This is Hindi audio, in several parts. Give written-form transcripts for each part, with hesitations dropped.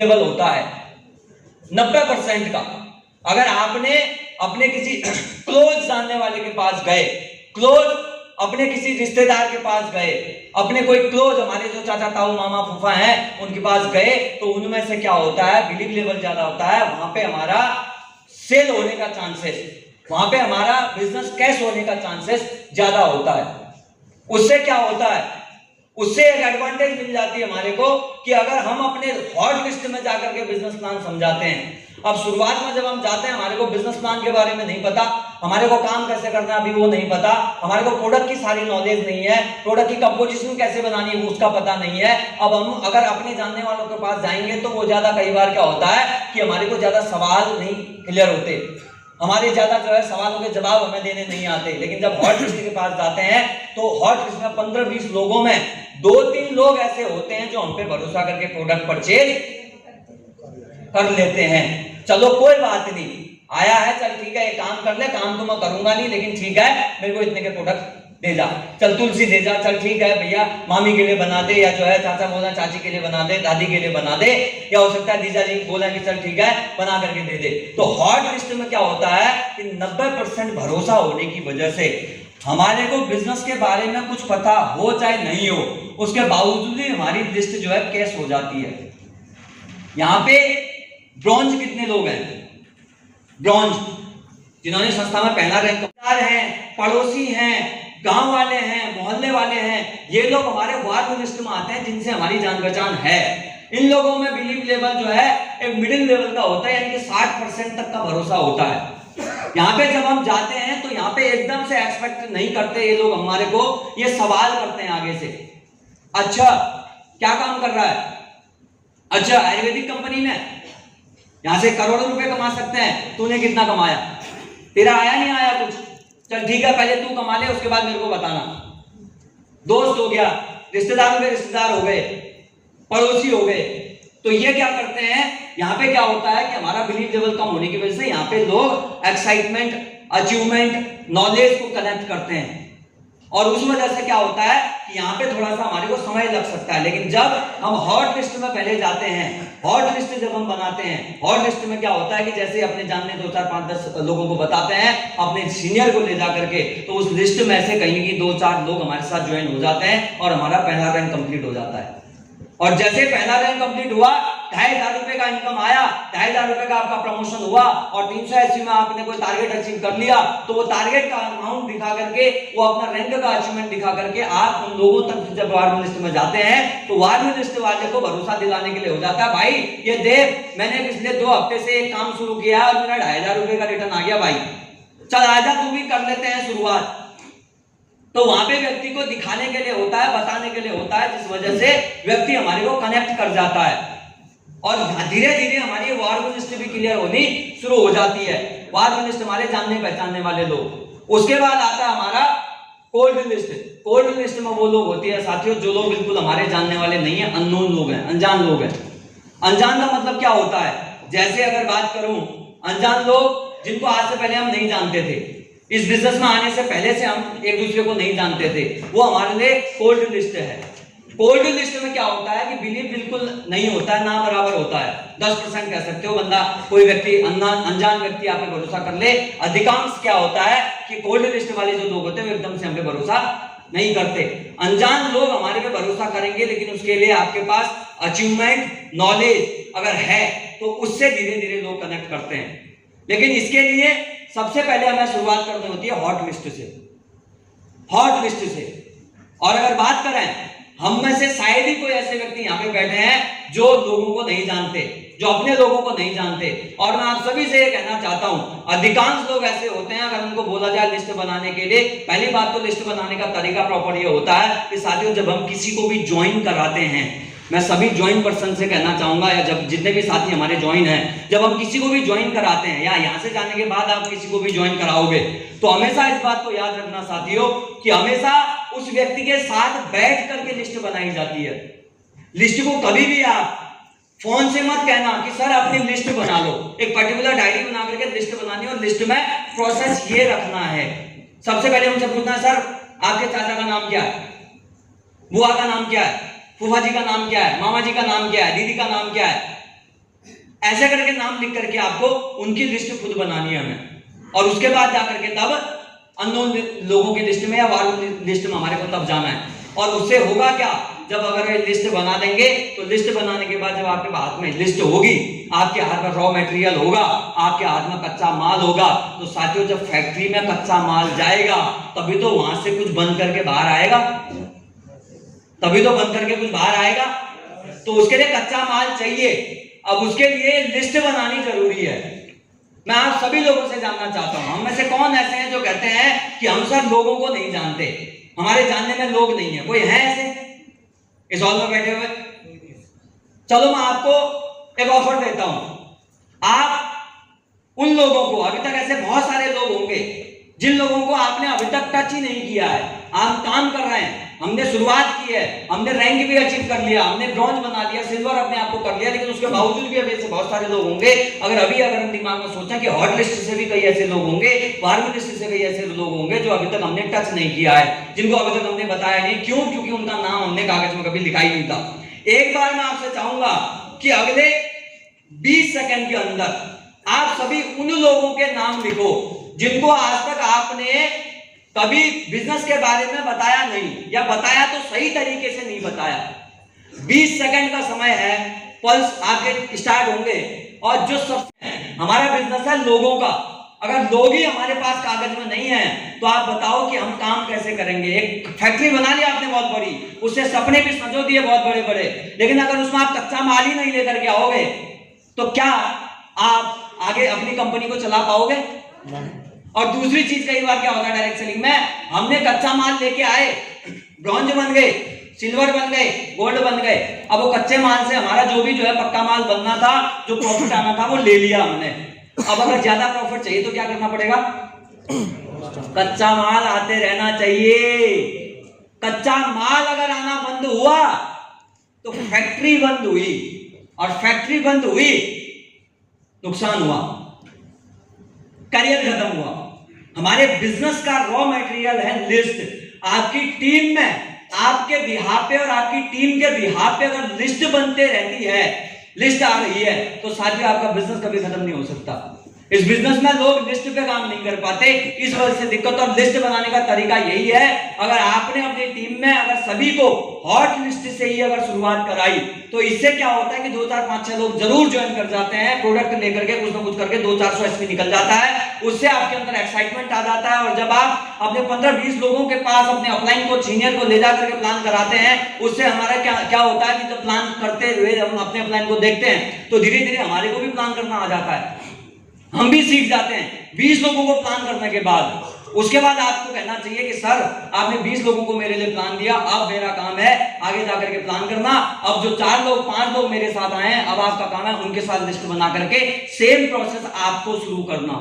लेवल होता है 90% का। अगर आपने अपने किसी क्लोज जानने वाले के पास गए, क्लोज अपने किसी रिश्तेदार के पास गए, अपने कोई क्लोज हमारे जो चाचा ताऊ मामा फूफा हैं उनके पास गए, तो उनमें से क्या होता है, बिलीव लेवल ज्यादा होता है, वहां पे हमारा सेल होने का चांसेस, वहां पे हमारा बिजनेस कैश होने का चांसेस ज्यादा होता है। उससे क्या होता है, उससे एक एडवांटेज मिल जाती है हमारे को कि अगर हम अपने हॉट लिस्ट में जाकर के बिजनेस प्लान समझाते हैं। अब शुरुआत में जब हम जाते हैं, हमारे को बिजनेस प्लान के बारे में नहीं पता, हमारे को काम कैसे करना है अभी वो नहीं पता, हमारे को प्रोडक्ट की सारी नॉलेज नहीं है, प्रोडक्ट की कंपोजिशन कैसे बनानी है वो उसका पता नहीं है। अब हम अगर अपने जानने वालों के पास जाएंगे तो वो ज्यादा कई बार क्या होता है कि हमारे को ज्यादा सवाल नहीं क्लियर होते, हमारे ज्यादा जो है सवालों के जवाब हमें देने नहीं आते। लेकिन जब हॉट लिस्ट के पास जाते हैं तो हॉट लिस्ट में 15-20 लोगों में 2-3 लोग ऐसे होते हैं जो हम पे भरोसा करके प्रोडक्ट परचेज कर लेते हैं। चलो कोई बात नहीं, आया है, चल ठीक है, एक काम कर ले, काम तो मैं करूंगा नहीं लेकिन ठीक है मेरे को इतने के प्रोडक्ट दे जा, चल तुलसी दे जा, चल ठीक है भैया मामी के लिए बना दे, या जो है चाचा बोला चाची के लिए बना दे, दादी के लिए बना दे, या हो सकता है जीजा जी बोला कि चल ठीक है बना करके दे दे। तो हॉट लिस्ट में क्या होता है कि 90% भरोसा होने की वजह से हमारे को बिजनेस के बारे में कुछ पता हो चाहे नहीं हो, उसके बावजूद ही हमारी लिस्ट जो है कैश हो जाती है। यहाँ पे ब्रॉन्ज कितने लोग हैं, ब्रॉन्ज जिन्होंने संस्था में पहला रैंक है, पड़ोसी हैं, गांव वाले हैं, मोहल्ले वाले हैं, ये लोग हमारे वार्ड लिस्ट में आते हैं जिनसे हमारी जान पहचान है। इन लोगों में बिलीव लेवल जो है एक मिडिल लेवल का होता है, यानी कि 60% तक का भरोसा होता है। यहाँ पे जब हम जाते हैं तो यहाँ पे एकदम से एक्सपेक्ट नहीं करते ये लोग हमारे को, ये सवाल करते हैं आगे से, अच्छा क्या काम कर रहा है, अच्छा आयुर्वेदिक कंपनी में यहां से करोड़ों रुपए कमा सकते हैं, तूने कितना कमाया, तेरा आया नहीं आया कुछ, चल ठीक है पहले तू कमा ले उसके बाद मेरे को बताना। दोस्त हो गया, रिश्तेदारों के रिश्तेदार हो गए, पड़ोसी हो गए। तो ये क्या करते हैं, यहाँ पे क्या होता है कि हमारा बिलीव लेवल कम होने की वजह से यहाँ पे लोग एक्साइटमेंट, अचीवमेंट, नॉलेज को कनेक्ट करते हैं, और उस वजह से क्या होता है कि यहाँ पे थोड़ा सा हमारे को समय लग सकता है। लेकिन जब हम हॉट लिस्ट में पहले जाते हैं, हॉट लिस्ट जब हम बनाते हैं, हॉट लिस्ट में क्या होता है कि जैसे अपने जानने 2, 4, 5, 10 लोगों को बताते हैं, अपने सीनियर को ले जा करके, तो उस लिस्ट में से कहीं की 2-4 लोग हमारे साथ ज्वाइन हो जाते हैं और हमारा पहला रैंक कंप्लीट हो जाता है। और जैसे पहला रैंक कंप्लीट हुआ, 2,500 रुपए का इनकम आया, 2,500 रुपए का आपका प्रमोशन हुआ और 380 में आपने कोई टारगेट अचीव कर लिया, तो वो टारगेट का अमाउंट दिखा करके, वो अपना रैंक का अचीवमेंट दिखा करके आप उन लोगों तक जब वार्ड लिस्ट में जाते हैं तो वार्ड लिस्ट वाले को भरोसा दिलाने के लिए हो जाता है, भाई ये देख मैंने पिछले 2 हफ्ते से एक काम शुरू किया और मेरा 2,500 रुपए का रिटर्न आ गया, भाई चल आजा तू भी कर लेते हैं शुरुआत। तो वहां पे व्यक्ति को दिखाने के लिए होता है, बताने के लिए होता है, जिस वजह से व्यक्ति हमारे को कनेक्ट कर जाता है और धीरे धीरे हमारी वार्ड लिस्ट भी क्लियर होनी शुरू हो जाती है। वार्ड लिस्ट हमारे जानने पहचानने वाले लोग। उसके बाद आता है हमारा कोल्ड लिस्ट। कोल्ड लिस्ट में वो लोग होती है साथियों जो लोग बिल्कुल हमारे जानने वाले नहीं है, अननोन लोग हैं, अनजान लोग हैं। अनजान का मतलब क्या होता है, जैसे अगर बात करूं अनजान लोग जिनको आज से पहले हम नहीं जानते थे, इस बिजनेस में आने से पहले से हम एक दूसरे को नहीं जानते थे, वो हमारे लिए कोल्ड लिस्ट है। कोल्ड लिस्ट में क्या होता है कि बिलीव बिल्कुल नहीं होता है, ना बराबर होता है, 10% कह सकते हो बंदा, कोई व्यक्ति अनजान व्यक्ति आप पे भरोसा कर ले। अधिकांश क्या होता है कि कोल्ड लिस्ट वाले जो लोग होते हैं वो एकदम से हम पे भरोसा नहीं करते। अनजान लोग हमारे पे भरोसा करेंगे, लेकिन उसके लिए आपके पास अचीवमेंट, नॉलेज अगर है तो उससे धीरे धीरे लोग कनेक्ट करते हैं। लेकिन इसके लिए सबसे पहले हमें शुरुआत करनी होती है हॉट लिस्ट से, हॉट लिस्ट से। और अगर बात करें हम में से शायद ही कोई ऐसे व्यक्ति यहाँ पे बैठे हैं जो लोगों को नहीं जानते, जो अपने लोगों को नहीं जानते। और मैं आप सभी से ये कहना चाहता हूं, अधिकांश लोग ऐसे होते हैं अगर उनको बोला जाए लिस्ट बनाने के लिए, पहली बात तो लिस्ट बनाने का तरीका प्रॉपर ये होता है कि साथियों जब हम किसी को भी ज्वाइन कराते हैं, मैं सभी ज्वाइन पर्सन से कहना चाहूंगा, या जब जितने भी साथी हमारे ज्वाइन हैं, जब हम किसी को भी ज्वाइन कराते हैं या यहाँ से जाने के बाद आप किसी को भी ज्वाइन कराओगे, तो हमेशा इस बात को याद रखना साथियों कि हमेशा उस व्यक्ति के साथ बैठ करके लिस्ट बनाई जाती है। लिस्ट को कभी भी आप फोन से मत कहना कि सर अपनी लिस्ट बना लो, एक पर्टिकुलर डायरी बना करके लिस्ट बनानी है और लिस्ट में प्रोसेस ये रखना है। सबसे पहले उनसे पूछना है सर आपके चाचा का नाम क्या है, बुआ का नाम क्या है, फूफा जी का नाम क्या है, मामा जी का नाम क्या है, दीदी का नाम क्या है, ऐसे करके नाम लिख करके आपको उनकी लिस्ट खुद बनानी है हमें, और उसके बाद जाकर के तब अननोन लोगों की लिस्ट में या वार लिस्ट में हमारे को तब जाना है। और उससे होगा क्या, जब अगर ये लिस्ट बना देंगे तो लिस्ट बनाने के बाद जब आपके हाथ में लिस्ट होगी, आपके हाथ में रॉ मटेरियल होगा, आपके हाथ में कच्चा माल होगा, तो साथियों जब फैक्ट्री में कच्चा माल जाएगा तभी तो वहां से कुछ बन करके बाहर आएगा, तभी तो बन करके कुछ बाहर आएगा। तो उसके लिए कच्चा माल चाहिए। अब उसके लिए लिस्ट बनानी जरूरी है। मैं आप सभी लोगों से जानना चाहता हूं, हम में से कौन ऐसे हैं जो कहते हैं कि हम सब लोगों को नहीं जानते, हमारे जानने में लोग नहीं है? कोई है ऐसे इस हॉल में बैठे हुए? चलो मैं आपको एक ऑफर देता हूं, आप उन लोगों को, अभी तक ऐसे बहुत सारे लोग होंगे जिन लोगों को आपने अभी तक टच ही नहीं किया है, आप काम कर रहे हैं, हमने शुरुआत की है, हमने रैंक भी अचीव कर लिया, हमने ब्रॉन्ज बना लिया, सिल्वर अपने आप को कर लिया, लेकिन उसके बावजूद भी अभी ऐसे बहुत सारे लोग होंगे। अगर हम दिमाग में सोचें कि हॉट लिस्ट से भी कई ऐसे लोग होंगे, वार्म लिस्ट से कई ऐसे लोग होंगे जो अभी तक हमने टच नहीं किया है, जिनको अभी तक हमने बताया नहीं। क्यों? क्योंकि उनका नाम हमने कागज में कभी लिखा ही नहीं था। एक बार मैं आपसे चाहूंगा कि अगले 20 सेकंड के अंदर आप सभी उन लोगों के नाम लिखो जिनको आज तक आपने कभी बिजनेस के बारे में बताया नहीं, या बताया तो सही तरीके से नहीं बताया। 20 सेकंड का समय है, पल्स आपके स्टार्ट होंगे। और जो सब हमारा बिजनेस है लोगों का, अगर लोग ही हमारे पास कागज में नहीं है तो आप बताओ कि हम काम कैसे करेंगे। एक फैक्ट्री बना ली आपने बहुत बड़ी, उससे सपने भी संजो दिए बहुत बड़े बड़े, लेकिन अगर उसमें आप कच्चा माल ही नहीं लेकर के आओगे तो क्या आप आगे अपनी कंपनी को चला पाओगे? और दूसरी चीज कई बार क्या होता है डायरेक्ट सेलिंग में, हमने कच्चा माल लेके आए, ब्रॉन्ज बन गए, सिल्वर बन गए, गोल्ड बन गए। अब वो कच्चे माल से हमारा जो भी जो है पक्का माल बनना था, जो प्रॉफिट आना था वो ले लिया हमने। अब अगर ज्यादा प्रॉफिट चाहिए तो क्या करना पड़ेगा? कच्चा माल आते रहना चाहिए। कच्चा माल अगर आना बंद हुआ तो फैक्ट्री बंद हुई, और फैक्ट्री बंद हुई नुकसान हुआ, करियर खत्म हुआ। हमारे बिजनेस का रॉ मटेरियल है लिस्ट। आपकी टीम में, आपके बिहाफ पे और आपकी टीम के बिहाफ पे अगर लिस्ट बनते रहती है, लिस्ट आ रही है, तो साथियों आपका बिजनेस कभी खत्म नहीं हो सकता। इस बिजनेस में लोग लिस्ट पे काम नहीं कर पाते, इस वजह से दिक्कत। और लिस्ट बनाने का तरीका यही है, अगर आपने अपनी टीम में अगर सभी को हॉट लिस्ट से ही अगर शुरुआत कराई तो इससे क्या होता है कि 2 4 5 6 लोग जरूर ज्वाइन कर जाते हैं, प्रोडक्ट लेकर के कुछ ना कुछ करके 200-400 एसपी निकल जाता है, उससे आपके अंदर एक्साइटमेंट आ जाता है। और जब आप अपने 15-20 लोगों के पास अपने अपलाइन को, सीनियर को ले जाकर के प्लान कराते हैं, उससे हमारा क्या होता है कि जब प्लान करते हुए हम अपने अपलाइन को देखते हैं तो धीरे धीरे हमारे को भी प्लान करना आ जाता है, हम भी सीख जाते हैं। 20 लोगों को प्लान करने के बाद उसके बाद आपको कहना चाहिए कि सर आपने 20 लोगों को मेरे लिए प्लान दिया, अब मेरा काम है आगे जाकर के प्लान करना। अब जो 4 लोग 5 लोग मेरे साथ आए हैं, अब आपका काम है उनके साथ लिस्ट बना करके सेम प्रोसेस आपको शुरू करना।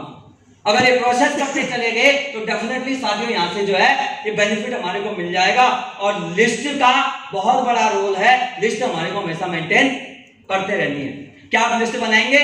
अगर ये प्रोसेस करते चले गए तो डेफिनेटली साथियों यहां से जो है ये बेनिफिट हमारे को मिल जाएगा। और लिस्ट का बहुत बड़ा रोल है, लिस्ट हमारे को हमेशा मेंटेन करते रहनी है। क्या आप लिस्ट बनाएंगे?